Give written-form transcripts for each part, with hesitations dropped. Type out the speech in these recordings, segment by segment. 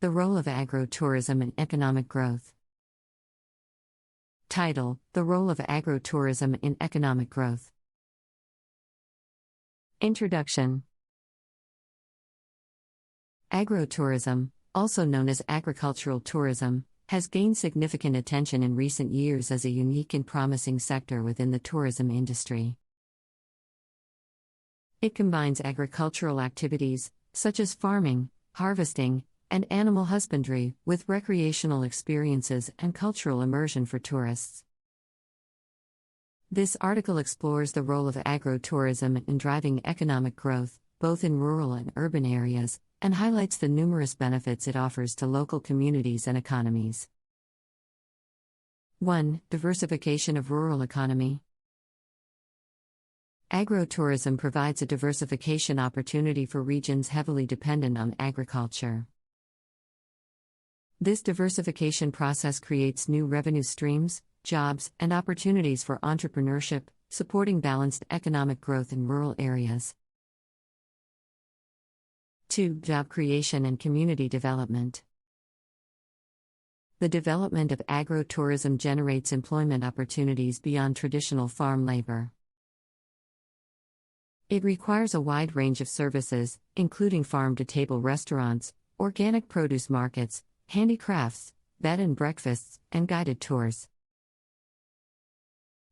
The role of agro-tourism in economic growth. Title: The role of agro-tourism in economic growth. Introduction. Agro-tourism, also known as agricultural tourism, has gained significant attention in recent years as a unique and promising sector within the tourism industry. It combines agricultural activities, such as farming, harvesting, and animal husbandry, with recreational experiences and cultural immersion for tourists. This article explores the role of agro-tourism in driving economic growth, both in rural and urban areas, and highlights the numerous benefits it offers to local communities and economies. 1. Diversification of rural economy. Agro-tourism provides a diversification opportunity for regions heavily dependent on agriculture. This diversification process creates new revenue streams, jobs, and opportunities for entrepreneurship, supporting balanced economic growth in rural areas. 2. Job creation and community development. The development of agro-tourism generates employment opportunities beyond traditional farm labor. It requires a wide range of services, including farm-to-table restaurants, organic produce markets, handicrafts, bed and breakfasts, and guided tours.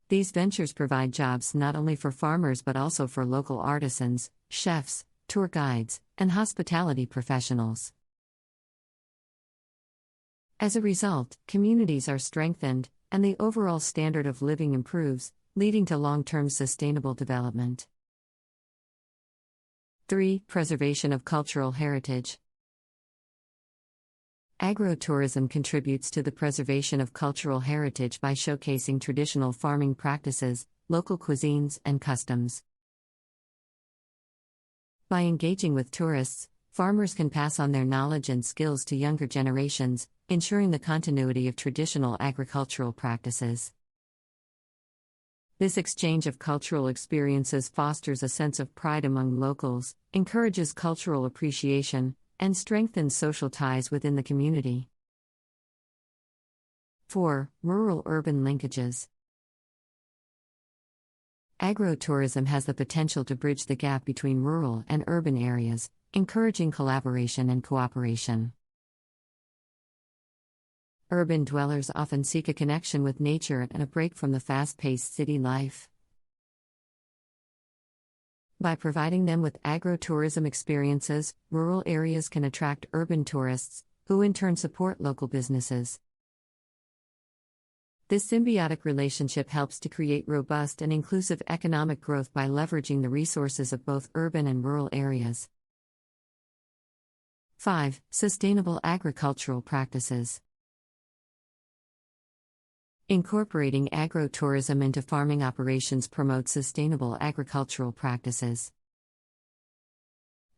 These ventures provide jobs not only for farmers but also for local artisans, chefs, tour guides, and hospitality professionals. As a result, communities are strengthened, and the overall standard of living improves, leading to long-term sustainable development. 3. Preservation of cultural heritage. Agro-tourism contributes to the preservation of cultural heritage by showcasing traditional farming practices, local cuisines, and customs. By engaging with tourists, farmers can pass on their knowledge and skills to younger generations, ensuring the continuity of traditional agricultural practices. This exchange of cultural experiences fosters a sense of pride among locals, encourages cultural appreciation, and strengthens social ties within the community. 4. Rural-urban linkages. Agro-tourism has the potential to bridge the gap between rural and urban areas, encouraging collaboration and cooperation. Urban dwellers often seek a connection with nature and a break from the fast-paced city life. By providing them with agro-tourism experiences, rural areas can attract urban tourists, who in turn support local businesses. This symbiotic relationship helps to create robust and inclusive economic growth by leveraging the resources of both urban and rural areas. 5. Sustainable agricultural practices. Incorporating agro-tourism into farming operations promotes sustainable agricultural practices.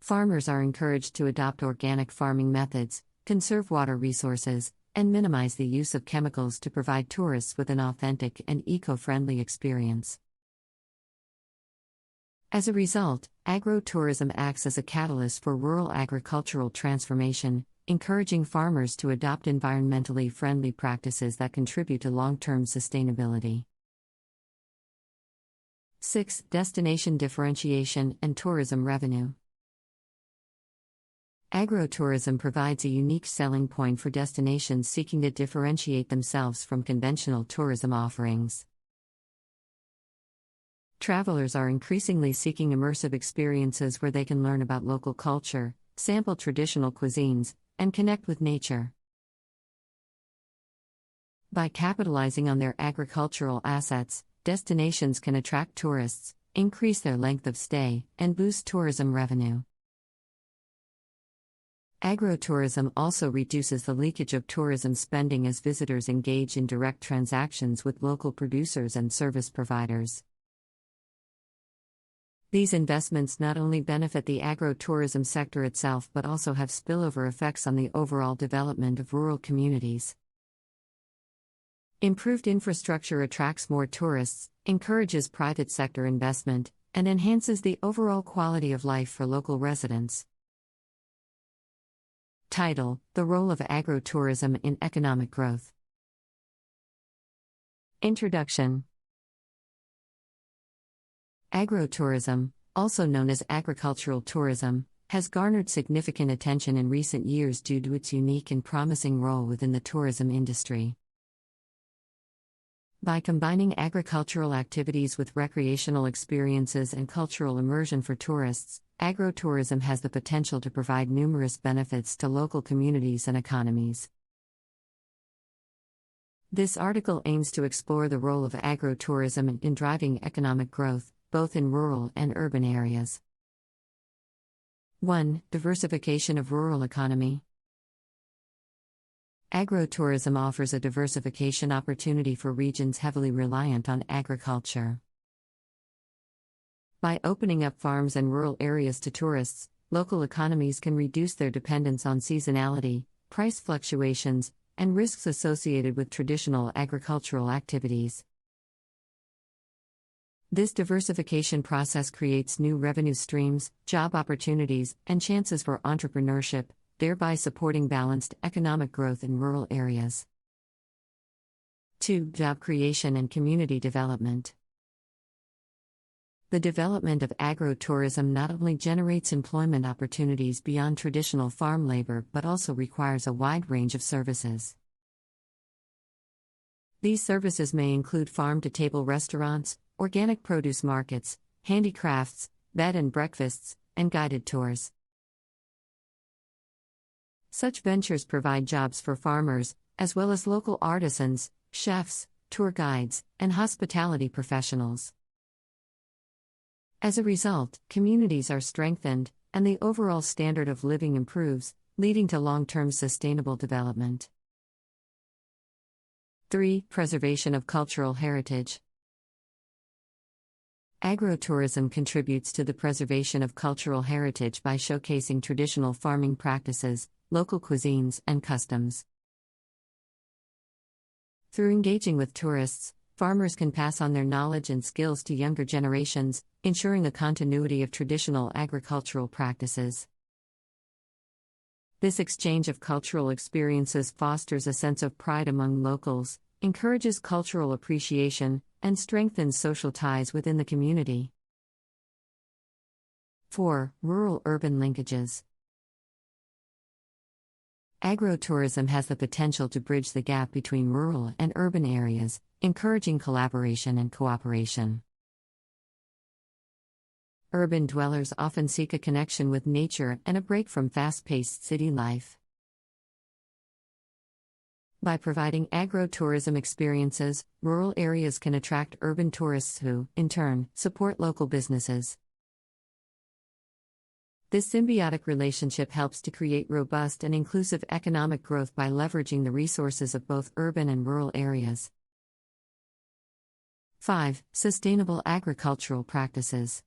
Farmers are encouraged to adopt organic farming methods, conserve water resources, and minimize the use of chemicals to provide tourists with an authentic and eco-friendly experience. As a result, agro-tourism acts as a catalyst for rural agricultural transformation, encouraging farmers to adopt environmentally friendly practices that contribute to long-term sustainability. 6. Destination differentiation and tourism revenue. Agro-tourism provides a unique selling point for destinations seeking to differentiate themselves from conventional tourism offerings. Travelers are increasingly seeking immersive experiences where they can learn about local culture, sample traditional cuisines, and connect with nature. By capitalizing on their agricultural assets, destinations can attract tourists, increase their length of stay, and boost tourism revenue. Agro-tourism also reduces the leakage of tourism spending as visitors engage in direct transactions with local producers and service providers. These investments not only benefit the agro-tourism sector itself but also have spillover effects on the overall development of rural communities. Improved infrastructure attracts more tourists, encourages private sector investment, and enhances the overall quality of life for local residents. Title: The Role of Agrotourism in Economic Growth. Introduction. Agrotourism, also known as agricultural tourism, has garnered significant attention in recent years due to its unique and promising role within the tourism industry. By combining agricultural activities with recreational experiences and cultural immersion for tourists, agrotourism has the potential to provide numerous benefits to local communities and economies. This article aims to explore the role of agrotourism in driving economic growth, both in rural and urban areas. 1. Diversification of rural economy. Agrotourism offers a diversification opportunity for regions heavily reliant on agriculture. By opening up farms and rural areas to tourists, local economies can reduce their dependence on seasonality, price fluctuations, and risks associated with traditional agricultural activities. This diversification process creates new revenue streams, job opportunities, and chances for entrepreneurship, thereby supporting balanced economic growth in rural areas. 2. Job creation and community development. The development of agrotourism not only generates employment opportunities beyond traditional farm labor but also requires a wide range of services. These services may include farm-to-table restaurants, organic produce markets, handicrafts, bed and breakfasts, and guided tours. Such ventures provide jobs for farmers, as well as local artisans, chefs, tour guides, and hospitality professionals. As a result, communities are strengthened, and the overall standard of living improves, leading to long-term sustainable development. 3. Preservation of cultural heritage. Agrotourism contributes to the preservation of cultural heritage by showcasing traditional farming practices, local cuisines, and customs. Through engaging with tourists, farmers can pass on their knowledge and skills to younger generations, ensuring the continuity of traditional agricultural practices. This exchange of cultural experiences fosters a sense of pride among locals, encourages cultural appreciation, and strengthens social ties within the community. 4. Rural-urban linkages. Agrotourism has the potential to bridge the gap between rural and urban areas, encouraging collaboration and cooperation. Urban dwellers often seek a connection with nature and a break from fast-paced city life. By providing agrotourism experiences, rural areas can attract urban tourists who, in turn, support local businesses. This symbiotic relationship helps to create robust and inclusive economic growth by leveraging the resources of both urban and rural areas. 5. Sustainable agricultural practices.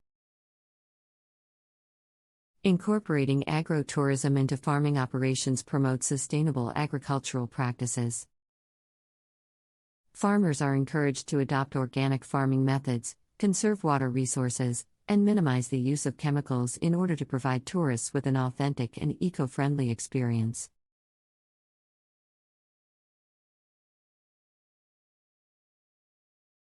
Incorporating agrotourism into farming operations promotes sustainable agricultural practices. Farmers are encouraged to adopt organic farming methods, conserve water resources, and minimize the use of chemicals in order to provide tourists with an authentic and eco-friendly experience.